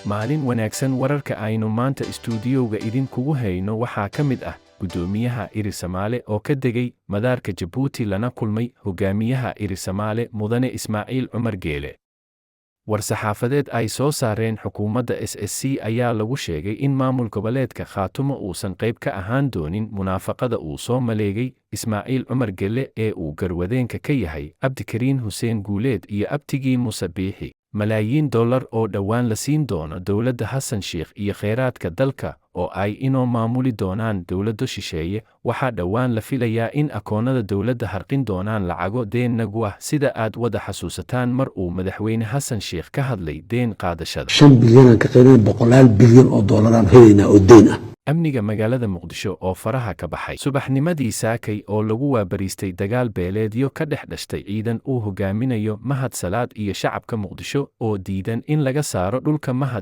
maalin wanaagsan wararka aynu maanta istuudiyowga idinkugu hayno waxaa ka mid ah gudoomiyaha Irisamale oo ka degay madaarka Jabuuti lana kulmay hogaamiyaha Irisamale Mudane Ismaaciil Cumar Geele. War-saxaafadeed ay soo saareen xukuumadda SSC ayaa lagu sheegay in maamul goboleedka Khaatumo uusan qayb ka ahaan doonin munaafaqada uu soo maleegay Ismaaciil Cumar Geele ee uu garwadeenka ka yahay Abdikariin Huseen Guuleed iyo abtigii Muuse Biixi. malaayiin dollar oo dhowaan la siin doono dowladda Xasan Sheikh iyo kheyraadka dalka oo ay inoo maamuli doonaan dowladdo shisheeye. Waxaa dhowaan la filayaa in akoonnada dowladda harqin doonaan lacago deen nagu ah sida aad wada xasuusataan mar uu madaxweyne Xasan Sheikh ka hadlay deen qaadashada 5 bilyan ka qeybin 100 bilyan oo dollar helayna oo deen ah. amniga magaalada Muqdisho oo faraha ka baxay subaxnimadii saakay oo lagu waabariistay dagaal beeleedyo ka dhex dhashtay ciidan uu hogaaminayo Mahad Salaad iyo shacabka Muqdisho oo diidan in laga saaro dhulka Mahad